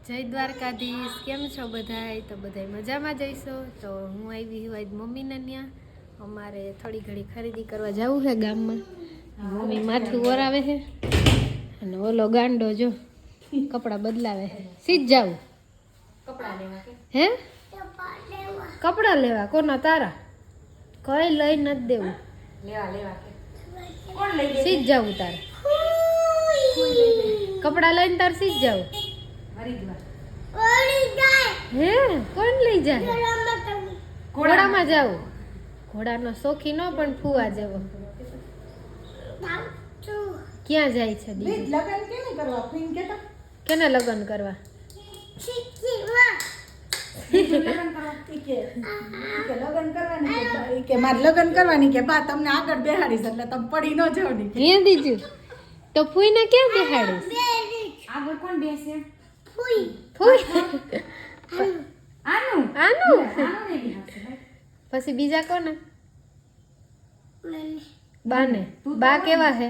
જય દ્વારકાધીશ. કેમ છો બધાય? તો બધાય મજામાં જઈશો. તો હું આવી હું આજ મમ્મીને ત્યાં અમારે થોડી ઘડી ખરીદી કરવા જવું છે ગામમાં. મમ્મી માથું વરાવે છે અને ઓલો ગાંડો જો કપડાં બદલાવે છે. સીધ જાવું કપડાં લેવા હે કપડાં લેવા કોના તારા કઈ લઈ નથી દેવું સીધ જાવું તારે કપડાં લઈને તાર સીધ જાવું હે કોણ લઈ જાય ઘોડામાં જાવું ઘોડાનો શોખી ન પણ ફુવા જવો ક્યાં જાય છે કેને લગ્ન કરવા લગ્ન કરવાની કે બા તમને આગળ બેહાડીશ એટલે તમે પડી ન જાવ ને હે દીજુ તો ફૂઈને ક્યાં બેહાડીશ આગળ કોણ બેસે ફૂઈ આનું આનું પછી બીજા કોને બાને બા કેવા હે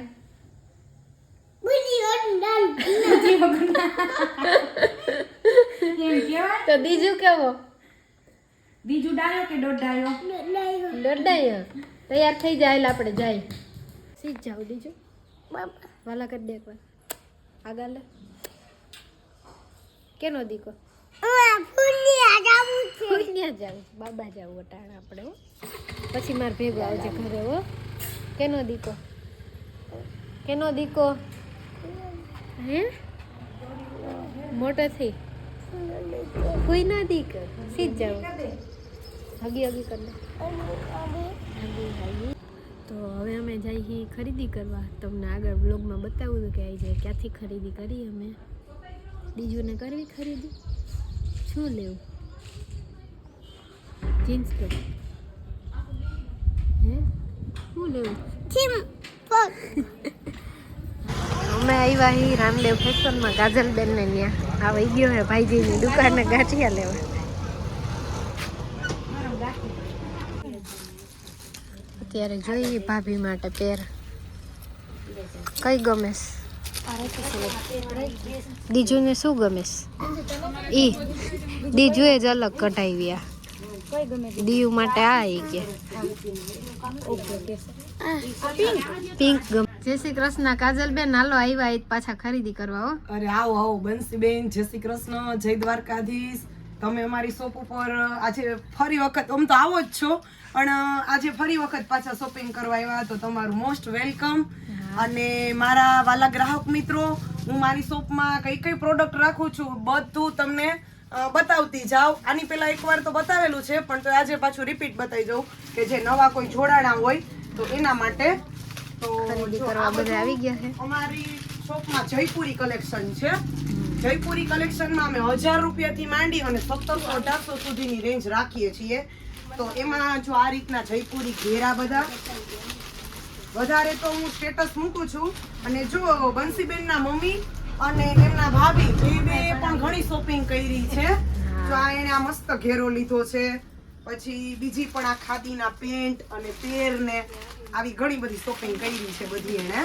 તો બીજું કેવો બીજું ડાયો કે દોડાયો દોડાયો તૈયાર થઈ જાય એટલે આપણે જાય સીધ જાવ બીજું વાલા કરી દે એકવાર આગળ લે કેનો દીકો ફૂન્યા જાવ બાબા જાવ વટાણા આપણે હો પછી માર ભેગો આવજે ઘરે હો કેનો દીકો હે મોટો થઈ કોઈ ના દીક સીધ જાવ હગી કરી દે તો હવે અમે જઈએ ખરીદી કરવા તમને આગળ બ્લોગમાં બતાવું હતું કે આવી જાય ક્યાંથી ખરીદી કરી અમે બીજું ને કરવી ખરીદી શું લેવું જીન્સ પેન્ટ હે શું લેવું અમે આવ્યા હી રામદેવ ફેશનમાં કાજલબેન ને ત્યાં આવી ગયો હે ભાઈજીની દુકાને ગાંઠિયા લેવા અત્યારે જોઈએ ભાભી માટે પેર કઈ ગમેશ દીજુને શું ગમેશ ઈ દીજુએ જ અલગ કઢાવ્યા દીવ માટે આ ઈ કે પિંક ગમે જય શ્રી કૃષ્ણ કાજલબેન હાલો આવ્યા પાછા ખરીદી કરવા હો અરે આવો આવો બંસીબેન જય શ્રી કૃષ્ણ જય દ્વારકાધીશ તમે અમારી શોપ ઉપર આજે ફરી વખત આમ તો આવો જ છો પણ આજે ફરી વખત પાછા શોપિંગ કરવા આવ્યા તો તમારું મોસ્ટ વેલકમ અને મારા વાલા ગ્રાહક મિત્રો હું મારી શોપમાં કઈ કઈ પ્રોડક્ટ રાખું છું બધું તમને બતાવતી જાઉં આની પહેલા એકવાર તો બતાવેલું છે પણ તો આજે પાછું રિપીટ બતાવી દઉં કે જે નવા કોઈ જોડાણા હોય તો એના માટે તો ખરીદી કરવા બધા આવી ગયા છે અમારી શોપમાં જયપુરી કલેક્શન છે જયપુરી કલેક્શનમાં અમે 1000 રૂપિયાથી માંડી અને 1700-1800 સુધીની રેન્જ રાખીએ છીએ તો એમાં જો આ રીતના જયપુરી ઘેરા બધા વધારે તો હું સ્ટેટસ મૂકું છું અને જો બંસીબેનના મમ્મી અને એમના ભાભી એ બે પણ ઘણી શોપિંગ કરી છે તો આ એને આ મસ્ત ઘેરો લીધો છે પછી બીજી પણ આ ખાદીના પેન્ટ અને પેર ને આવી ઘણી બધી શોપિંગ કરી છે બધી એને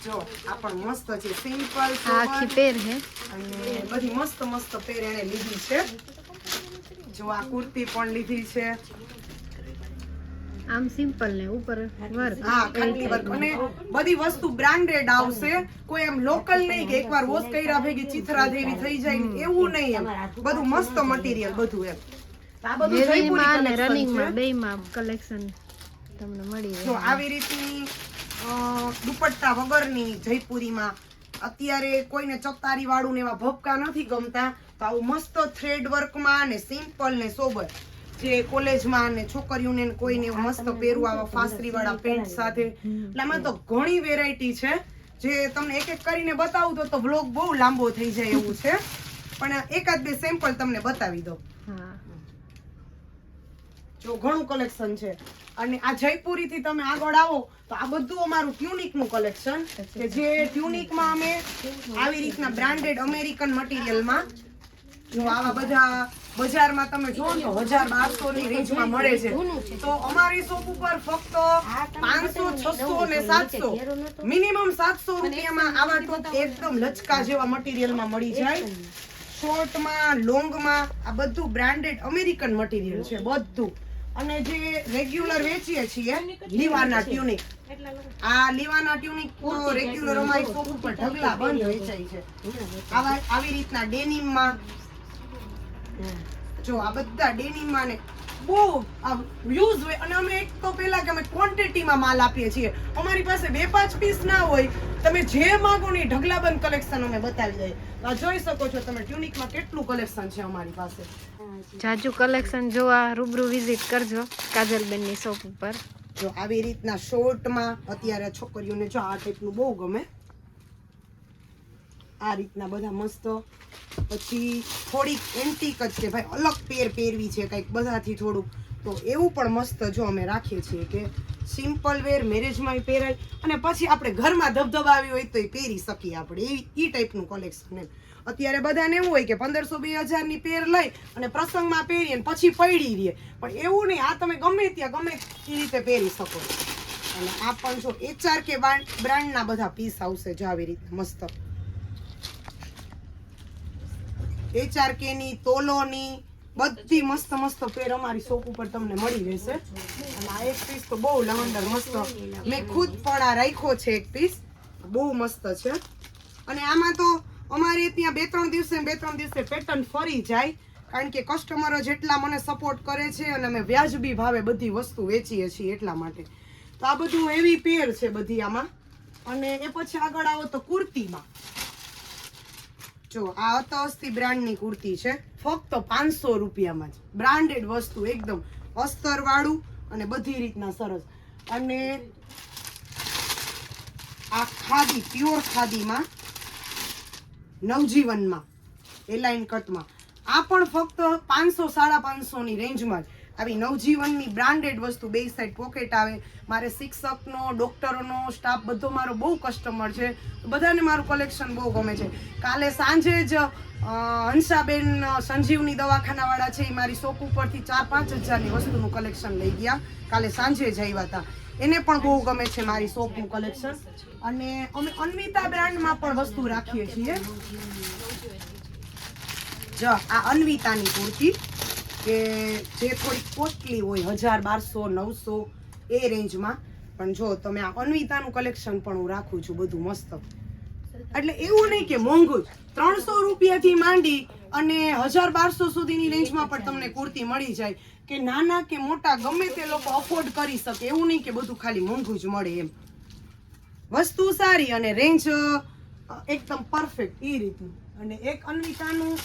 જો આ પણ મસ્ત છે સિમ્પલ આખી પેર હે અને બધી મસ્ત મસ્ત પેર એને લીધી છે જો આ કુર્તી પણ લીધી છે આમ સિમ્પલ ને ઉપર વર્ક હા ખાલી વર્ક અને બધી વસ્તુ બ્રાન્ડેડ આવશે કોઈ એમ લોકલ નહીં કે એકવાર વોશ કર્યા ભેગી ચિથરા દેવી થઈ જાય ને એવું નહીં એમ બધું મસ્ત મટીરીયલ બધું એમ આ બધું જયપુરી અને રનિંગ માં બેયમાં કલેક્શન તમને મળી જો આવી રીતની દુપટ્ટા વગરની જયપુરીમાં અત્યારે કોઈને ચતારી વાળું ને એવા ભપકા નથી ગમતા તો આવું મસ્ત થ્રેડ વર્કમાં ને સિમ્પલ ને સોબર જે કોલેજમાં ને છોકરીઓને કોઈને મસ્ત પહેરવું આવા ફાસરી વાળા પેન્ટ સાથે એટલે આમાં તો ઘણી વેરાયટી છે જે તમને એક એક કરીને બતાવું તો વ્લોગ બહુ લાંબો થઈ જાય એવું છે પણ એકાદ બે સેમ્પલ તમને બતાવી દઉં જો ઘણું કલેક્શન છે અને આ જયપુરી થી તમે આગળ આવો તો આ બધું અમારું ટ્યુનિક નું કલેક્શન કે જે ટ્યુનિક માં અમે આવી રીતના બ્રાન્ડેડ અમેરિકન મટીરીયલ માં જો આવા બધા બજારમાં તમે જો ને તો 1200 ની રેન્જમાં મળે છે. તો અમારી શોપ ઉપર ફક્ત 500, 600 ને 700 મિનિમમ 700 રૂપિયામાં આવા ટોપ એકદમ લચકા જેવા મટીરિયલમાં મળી જાય. શોર્ટમાં, લોંગમાં આ બધું બ્રાન્ડેડ અમેરિકન મટીરિયલ છે બધું. અને જે રેગ્યુલર વેચીએ છીએ લીવાના ટ્યુનિક, આ લીવાના ટ્યુનિક રેગ્યુલર અમારી શોપ ઉપર ઢગલા બંધ વેચાય છે. આવી રીતના ડેનિમમાં જો આ બધા ડેનિમમાં ને બહુ યુઝ હોય. અને અમે એક તો પહેલા કે અમે ક્વોન્ટિટીમાં માલ આપીએ છીએ. અમારી પાસે 2-5 પીસ ના હોય, તમે જે માંગો ને ઢગલાબંધ કલેક્શન અમે બતાવી દઈએ. આ જોઈ શકો છો તમે ટ્યુનિકમાં કેટલું કલેક્શન છે અમારી પાસે. જાજુ કલેક્શન જોવા રૂબરૂ વિઝિટ કરજો કાજલબેનની શોપ ઉપર. જો આવી રીતના શોર્ટમાં અત્યારે છોકરીઓને જો આ ટાઈપનું બહુ ગમે, આ રીતના બધા મસ્ત. પછી થોડીક એન્ટિક જ છે ભાઈ, અલગ પહેરવી છે કંઈક બધાથી થોડુંક, તો એવું પણ મસ્ત જો અમે રાખીએ છીએ કે સિમ્પલ વેર મેરેજમાં પહેરાય અને પછી આપણે ઘરમાં ધબધબાવી હોય તો એ પહેરી શકીએ આપણે, એ ટાઈપનું કલેક્શન એમ. અત્યારે બધાને એવું હોય કે 1500-2000 ની પેર લઈ અને પ્રસંગમાં પહેરીએ અને પછી પડી રહે, પણ એવું નહીં. આ તમે ગમે ત્યાં ગમે એ રીતે પહેરી શકો. અને આ પણ જો HRK બ્રાન્ડના બધા પીસ આવશે જો આવી રીતે મસ્ત. HRK ની, તોલોની બધી મસ્ત મસ્ત પેર અમારી શોપ ઉપર તમને મળી રહેશે. અને આ એક પીસ તો બહુ લવંડર મસ્ત, મેં ખુદ પણ આ રાખ્યો છે એક પીસ, બહુ મસ્ત છે. અને આમાં તો અમારે ત્યાં 2-3 દિવસે પેટર્ન ફરી જાય, કારણ કે કસ્ટમરો જેટલા મને સપોર્ટ કરે છે અને અમે વ્યાજબી ભાવે બધી વસ્તુ વેચીએ છીએ એટલા માટે. તો આ બધું હેવી પેર છે બધી આમાં. અને એ પછી આગળ આવો તો કુર્તીમાં જો આ અતઅસ્તી બ્રાન્ડની કુર્તી છે, ફક્ત 500 રૂપિયામાં જ. બ્રાન્ડેડ વસ્તુ એકદમ અસ્તર વાળું અને બધી રીતના સરસ. અને આ ખાદી, પ્યોર ખાદીમાં નવજીવનમાં એલાઇન કટમાં આ પણ ફક્ત 500-550 ની રેન્જમાં જ. આવી નવજીવનની બ્રાન્ડેડ વસ્તુ, બે સાઈડ પોકેટ આવે. મારે શિક્ષકનો, ડોક્ટરોનો સ્ટાફ બધો મારો બહુ કસ્ટમર છે, બધાને મારું કલેક્શન બહુ ગમે છે. કાલે સાંજે જ હંસાબેન સંજીવની દવાખાનાવાળા છે, એ મારી શોપ ઉપરથી 4-5 હજારની વસ્તુનું કલેક્શન લઈ ગયા. કાલે સાંજે જ આવ્યા હતા, એને પણ બહુ ગમે છે મારી શોપનું કલેક્શન. અને અમે અન્વિતા બ્રાન્ડમાં પણ વસ્તુ રાખીએ છીએ. જો આ અન્વિતાની કુર્તી કે જે થોડી કોસ્ટલી હોય, 1000, 1200, 900 એ રેન્જમાં. પણ જો તમે આ અન્વિતાનું કલેક્શન પણ હું રાખું છું બધું મસ્ત. એટલે એવું નહીં કે મોંઘું જ, 300 રૂપિયાથી માંડી અને 1000-1200 સુધીની રેન્જમાં પણ તમને કુર્તી મળી જાય. કે નાના કે મોટા ગમે તે લોકો અફોર્ડ કરી શકે, એવું નહીં કે બધું ખાલી મોંઘું જ મળે એમ. વસ્તુ સારી અને રેન્જ એકદમ પરફેક્ટ એ રીતનું. અને એક અન્વિતાનું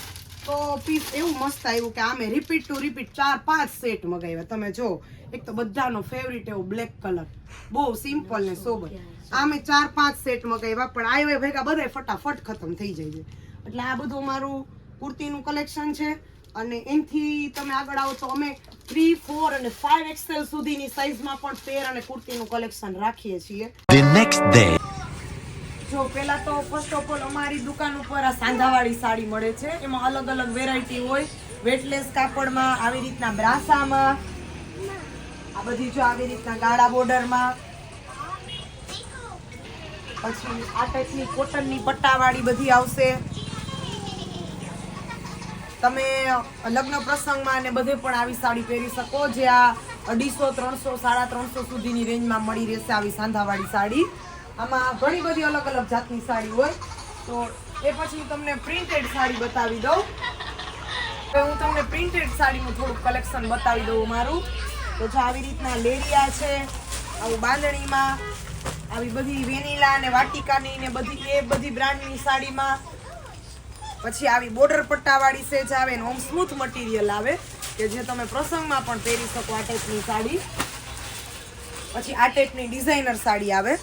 તો પીસ એવું મસ્ત આવ્યું કે આમે રિપીટ ટુ રિપીટ 4-5 સેટ મગાવ્યા. તમે જો એક તો બધાનો ફેવરિટ એવો બ્લેક કલર, બહુ સિમ્પલ ને સોબર. આમે 4-5 સેટ મગાવ્યા, પણ આવ્યા ભેગા બધા ફટાફટ ખતમ થઈ જાય છે. એટલે આ બધું મારું કુર્તીનું કલેક્શન છે. અને એનથી તમે આગળ આવો તો અમે 3, 4 અને 5 XL સુધીની સાઈઝમાં પણ પેર અને કુર્તીનું કલેક્શન રાખીએ છીએ. The next day. જો પેલા તો ફર્સ્ટ ઓફ ઓલ અમારી દુકાન ઉપર આ સાંધાવાળી સાડી મળે છે. એમાં અલગ અલગ વેરાયટી હોય, વેટલેસ કાપડમાં, આવી રીતના બ્રાસામાં, આ બધી જો આવી રીતના ગાળા બોર્ડરમાં, પછી આ ટાઈપની કોટનની પટ્ટાવાળી બધી આવશે. તમે લગ્ન પ્રસંગમાં ને બધે પણ આવી સાડી પહેરી શકો, જે આ 250, 300, 350 સુધીની રેન્જમાં મળી રહેશે આવી સાંધાવાળી સાડી. આમાં ઘણી બધી અલગ અલગ જાતની સાડી હોય. તો એ પછી તમને પ્રિન્ટેડ સાડી બતાવી દઉં. હવે હું તમને પ્રિન્ટેડ સાડીનું થોડુંક કલેક્શન બતાવી દઉં મારું. તો જો આવી રીતના લેરિયા છે, આવું બાંધણીમાં, આવી બધી વેનીલા અને વાટિકાની ને બધી બ્રાન્ડની સાડીમાં. પછી આવી બોર્ડર પટ્ટાવાળી સેજ આવે ને ઓમ સ્મૂથ મટીરિયલ આવે કે જે તમે પ્રસંગમાં પણ પહેરી શકો આ ટાઈપની સાડી. પછી આ ટાઈપની ડિઝાઇનર સાડી આવે,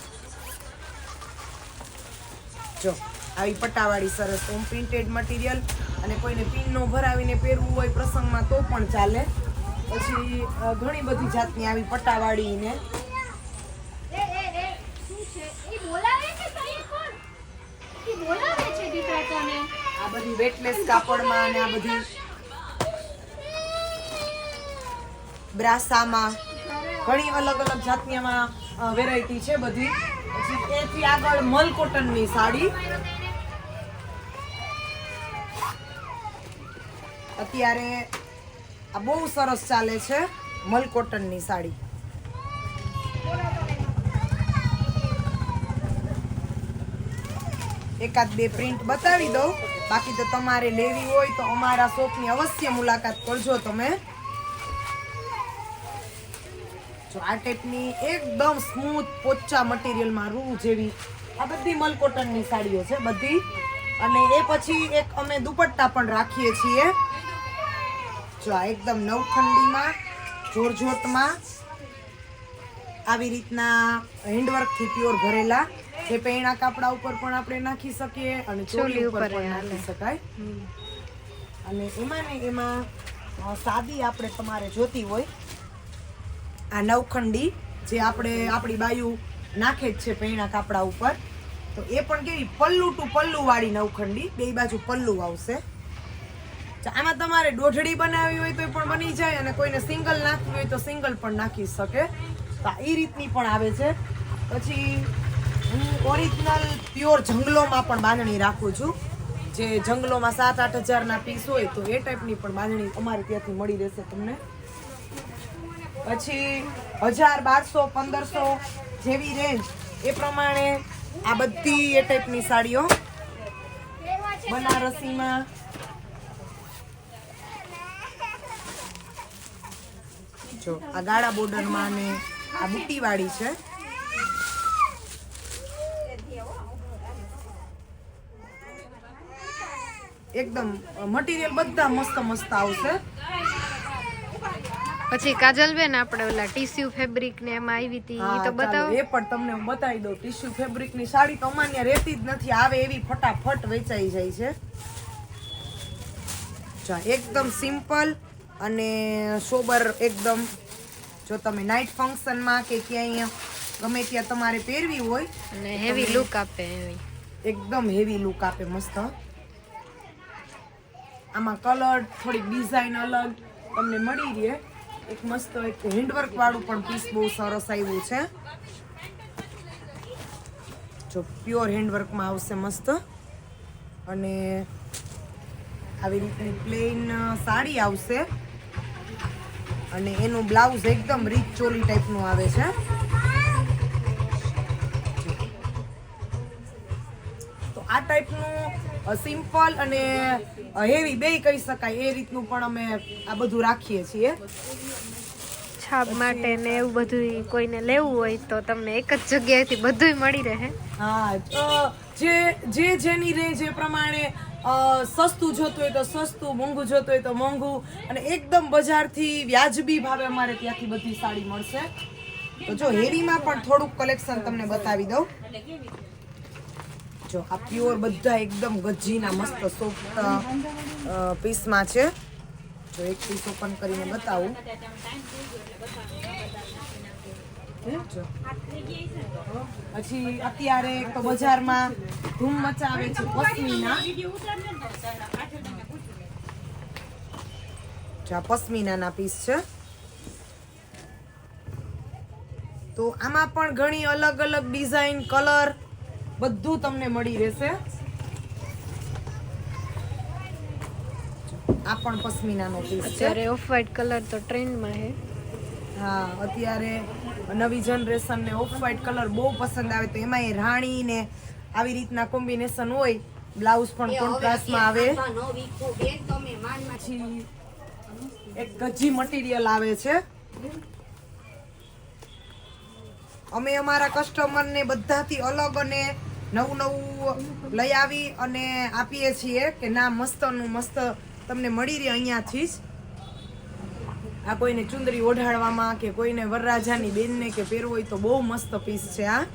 જો આવી પટ્ટાવાળી સરસ ઓમ પ્રિન્ટેડ મટીરિયલ. અને કોઈને પિન નો ભરાવીને પહેરવું હોય પ્રસંગમાં તો પણ ચાલે. પછી ઘણી બધી જાતની આવી પટ્ટાવાળી ને આ બધી વેટલેસ કાપડમાં અને આ બધી બ્રાસામાં ઘણી અલગ અલગ જાતની આમાં વેરાયટી છે બધી. પછી એથી આગળ મલ કોટનની સાડી અત્યારે આ બહુ સરસ ચાલે છે. મલ કોટનની સાડી એકાદ બે પ્રિન્ટ બતાવી દઉં. બાકી તો તમારે લેવી હોય તો અમારા શોપની અવશ્ય મુલાકાત કરજો તમે. જો આ ટાઈપની એકદમ સ્મૂથ પોચા મટીરિયલમાં રૂ જેવી આ બધી મલ કોટનની સાડીઓ છે બધી. અને એ પછી એક અમે દુપટ્ટા પણ રાખીએ છીએ. જો આ એકદમ નવખંડીમાં જોરજોટમાં આવી રીતના હેન્ડવર્કથી પ્યોર ભરેલા, જે પૈણા કાપડા ઉપર પણ આપણે નાખી શકીએ અને ચોલી ઉપર પણ નાખી શકાય. અને એમાં ને એમાં સાદી આપણે તમારે જોતી હોય આ નવખંડી જે આપણે આપણી બાયુ નાખે જ છે પૈણા કાપડા ઉપર, તો એ પણ કેવી પલ્લુ ટુ પલ્લુ વાળી નવખંડી, બે બાજુ પલ્લુ આવશે. આમાં તમારે દોઢડી બનાવવી હોય તો પણ બની જાય અને કોઈને સિંગલ નાખવી હોય તો સિંગલ પણ નાખી શકે. તો એ રીતની પણ આવે છે. પછી હું ઓરિજિનલ પ્યોર જંગલોમાં પણ બાંધણી રાખું છું. જે જંગલોમાં 7-8 હજારના પીસ હોય તો એ ટાઈપની પણ બાંધણી અમારે ત્યાંથી મળી રહેશે તમને. પછી 1000, 1200, 1500 જેવી રેન્જ એ પ્રમાણે આ બધી એ ટાઈપની સાડીઓ બનારસીમાં જો આ ગાળા બોર્ડરમાં ને આ બુટ્ટીવાળી છે. એકદમ મટીરિયલ બધા મસ્ત મસ્ત આવશે. પછી કાજલબેન આપણે ઓલા ટીસ્યુ ફેબ્રિક ને એમાં આવી હતી એ તો બતાવો. એ પણ તમને હું બતાવી દઉં. ટીસ્યુ ફેબ્રિક ની સાડી તો અમાન્ય રહેતી જ નથી, આવે એવી ફટાફટ વેચાઈ જાય છે. જો એકદમ સિમ્પલ અને સોબર એકદમ. જો તમે નાઇટ ફંક્શનમાં કે ક્યાંય ગમે ત્યાં તમારે પહેરવી હોય અને હેવી લુક આપે, એકદમ હેવી લુક આપે મસ્ત. આમાં કલર થોડીક ડિઝાઇન અલગ તમને મળી રહે. એક મસ્ત એક હેન્ડવર્ક વાળું પણ પીસ બહુ સરસ આવ્યું છે. જો પ્યોર હેન્ડવર્કમાં આવશે મસ્ત. અને આવી રીતની પ્લેન સાડી આવશે અને એનું બ્લાઉઝ એકદમ રીચ ચોલી ટાઈપનું આવે છે. તો આ ટાઈપનું સિમ્પલ અને હેવી બે કહી શકાય એ રીતનું પણ અમે આ બધું રાખીએ છીએ. છાપ માટે ને એવું બધું કોઈને લેવું હોય તો તમને એક જ જગ્યાએથી બધુંય મળી રહે. હા, જે જેની રેન્જ એ પ્રમાણે સસ્તું જોતું હોય તો સસ્તું, મોંઘું જોતું હોય તો મોંઘું, અને એકદમ બજારથી વ્યાજબી ભાવે અમારે ત્યાંથી બધી સાડી મળશે. તો જો હેવીમાં પણ થોડુંક કલેક્શન તમને બતાવી દઉં. જો આ પ્યોર બધા એકદમ ગજીના મસ્ત સોફ્ટ પીસમાં છે. જો એક પીસ ઓપન કરીને બતાવું. પછી અત્યારે તો બજારમાં ધૂમ મચાવે છે પશ્મિના. પશ્મિનાના પીસ છે. તો આમાં પણ ઘણી અલગ અલગ ડિઝાઇન, કલર બધું તમને મળી રહેશે. આ પણ પશ્મિનાનો પીસ છે. અત્યારે ઓફ વ્હાઇટ કલર તો ટ્રેન્ડમાં છે. હા, અત્યારે નવી જનરેશનને ઓફ વ્હાઇટ કલર બહુ પસંદ આવે. તો એમાં એ રાણી ને આવી રીતના કોમ્બિનેશન હોય. બ્લાઉઝ પણ કોન્ટ્રાસ્ટમાં આવે. પછી એક ગજી મટીરિયલ આવે છે. અમે અમારા કસ્ટમરને બધાથી અલગ અને નવું નવું લઈ આવી અને આપીએ છીએ કે ના મસ્તનું મસ્ત તમને મળી રહે અહીંયાથી જ. આ કોઈને ચુંદરી ઓઢાડવામાં કે કોઈને વરરાજાની બેનને કે પહેરવું હોય તો બહુ મસ્ત પીસ છે આ.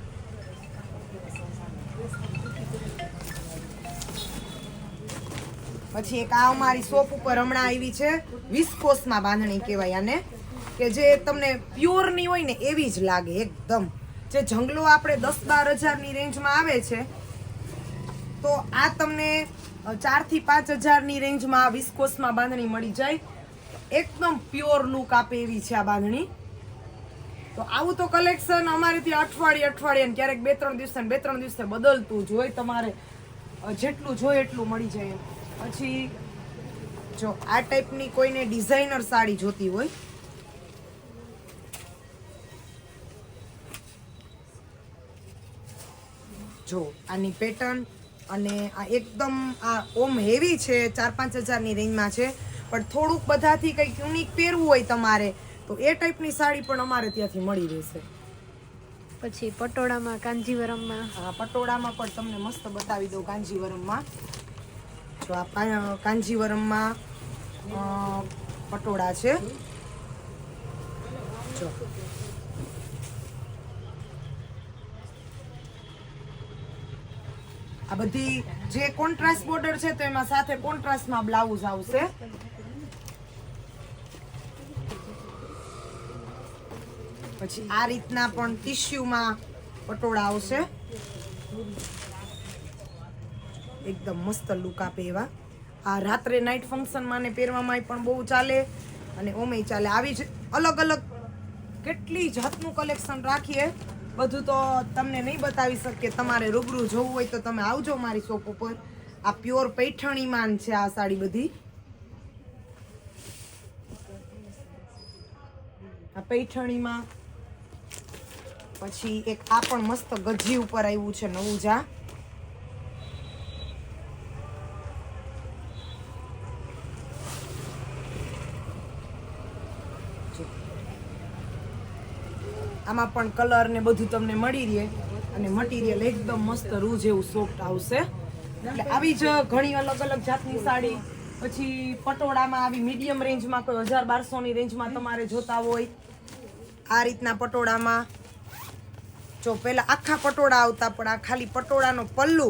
પછી એક આ અમારી શોપ ઉપર હમણાં આવી છે વિસ્કોસમાં બાંધણી કહેવાય આને, કે જે તમને પ્યોરની હોય ને એવી જ લાગે એકદમ. જે જંગલો આપણે 10-12 હજારની રેન્જમાં આવે છે તો આ તમને 4 થી 5 હજારની રેન્જમાં વિસ્કોસમાં બાંધણી મળી જાય. એકદમ પ્યોર લુક આપે એવી છે આ બાંધણી. તો આવું તો કલેક્શન અમારે ત્યાં અઠવાડિયે ને ક્યારેક 2-3 દિવસે બદલતું જ હોય. તમારે જેટલું જોઈએ એટલું મળી જાય. પછી જો આ ટાઈપની કોઈને ડિઝાઇનર સાડી જોતી હોય, જો આની પેટર્ન, અને આ એકદમ આ ઓમ હેવી છે, 4-5 હજારની રેન્જમાં છે. પણ થોડુંક બધાથી કંઈક યુનિક પહેરવું હોય તમારે તો એ ટાઈપની સાડી પણ અમારે ત્યાંથી મળી રહેશે. પછી પટોળામાં, કાંજીવરમમાં, આ પટોળામાં પણ તમને મસ્ત બતાવી દઉં. કાંજીવરમમાં જો આ કાંજીવરમમાં પટોળા છે. જો આ બધી જે કોન્ટ્રાસ્ટ બોર્ડર છે તો એમાં સાથે કોન્ટ્રાસ્ટમાં બ્લાઉઝ આવશે. પછી આ રીતના પણ ટિશ્યુમાં પટોળા આવશે. એકદમ મસ્ત લુક આપે એવા. આ રાત્રે નાઇટ ફંક્શનમાં ને પહેરવામાં પણ બહુ ચાલે અને ઓમેય ચાલે. આવી જ અલગ અલગ કેટલી જાતનું કલેક્શન રાખીએ. બધું તો તમને નહીં બતાવી શકીએ. તમારે રૂબરૂ જોવું હોય તો તમે આવજો મારી શોપ ઉપર. આ પ્યોર પૈઠણીમાં છે આ સાડી બધી. આ પૈઠણીમાં પછી એક આ પણ મસ્ત ગજી ઉપર આવ્યું છે નવું જા. આમાં પણ કલર ને બધું તમને મળી રહે અને મટીરિયલ એકદમ મસ્ત રૂ જેવું સોફ્ટ આવશે. એટલે આવી જ ઘણી અલગ અલગ જાતની સાડી. પછી પટોળામાં આવી મીડિયમ રેન્જમાં કોઈ 1000-1200 ની રેન્જમાં તમારે જોતા હોય આ રીતના પટોળામાં. જો પહેલા આખા પટોળા આવતા, પણ આ ખાલી પટોળાનો પલ્લુ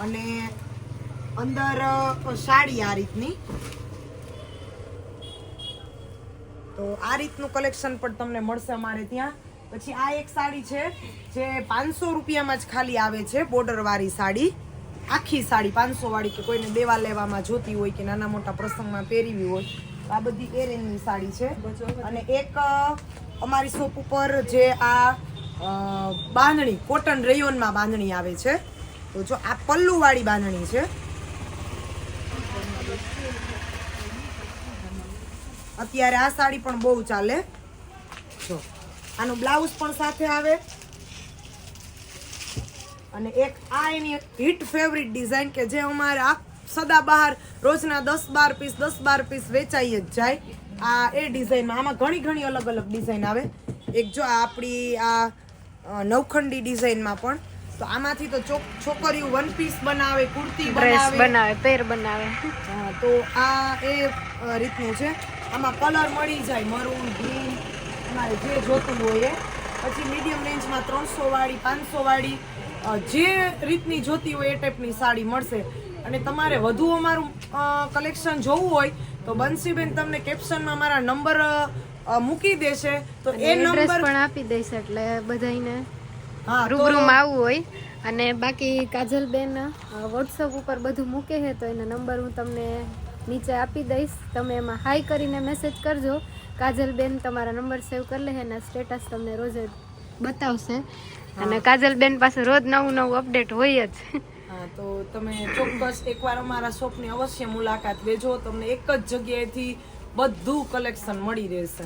અને અંદર સાડી આ રીતની. તો આ રીતનું કલેક્શન પણ તમને મળશે અમારે ત્યાં. પછી આ એક સાડી છે જે 500 રૂપિયામાં જ ખાલી આવે છે. બોર્ડર વાળી સાડી, આખી સાડી 500 વાળી, કે કોઈને દેવા લેવામાં જોતી હોય કે નાના મોટા પ્રસંગમાં પહેરવી હોય તો આ બધી એ રેન્જની સાડી છે. અને એક અમારી શોપ ઉપર જે આ બાંધણી કોટન રેયોનમાં બાંધણી આવે છે. તો જો આ પલ્લુ વાળી બાંધણી છે. અત્યારે આ સાડી પણ બહુ ચાલે. જો આનું બ્લાઉઝ પણ સાથે આવે. અને એક આ એની હિટ ફેવરિટ ડિઝાઇન કે જે અમારે આ સદા બહાર રોજના 10-12 પીસ વેચાઈ જ જાય. આ એ ડિઝાઇનમાં આમાં ઘણી અલગ અલગ ડિઝાઇન આવે. એક જો આપણી આ નવખંડી ડિઝાઇનમાં પણ. તો આમાંથી તો છોકરીઓ વન પીસ બનાવે, કુર્તી બનાવે, પેર બનાવે. તો આ એ રીતનું છે. આમાં કલર મળી જાય, મરૂન, ગ્રીન, તમારે જે જોતું હોય એ. પછી મીડિયમ રેન્જમાં 300 વાળી, 500 વાળી, જે રીતની જોતી હોય એ ટાઈપની સાડી મળશે. અને તમારે વધુ અમારું કલેક્શન જોવું હોય તો બંસીબેન તમને કેપ્શનમાં મારા નંબર મૂકી દેશે. તો એ નંબર પણ આપી દઈશ એટલે બધાને રૂબરૂમાં આવવું હોય. અને બાકી કાજલબેન વોટ્સઅપ ઉપર બધું મૂકે છે તો એનો નંબર હું તમને નીચે આપી દઈશ. તમે એમાં હાઈ કરીને મેસેજ કરજો. કાજલબેન તમારા નંબર સેવ કરી લે. એના સ્ટેટસ તમને રોજ બતાવશે. અને કાજલબેન પાસે રોજ નવું અપડેટ હોય જ. હા, તો તમે ચોક્કસ એકવાર અમારા શોપની અવશ્ય મુલાકાત લેજો. તમને એક જ જગ્યાએથી બધું કલેક્શન મળી રહેશે.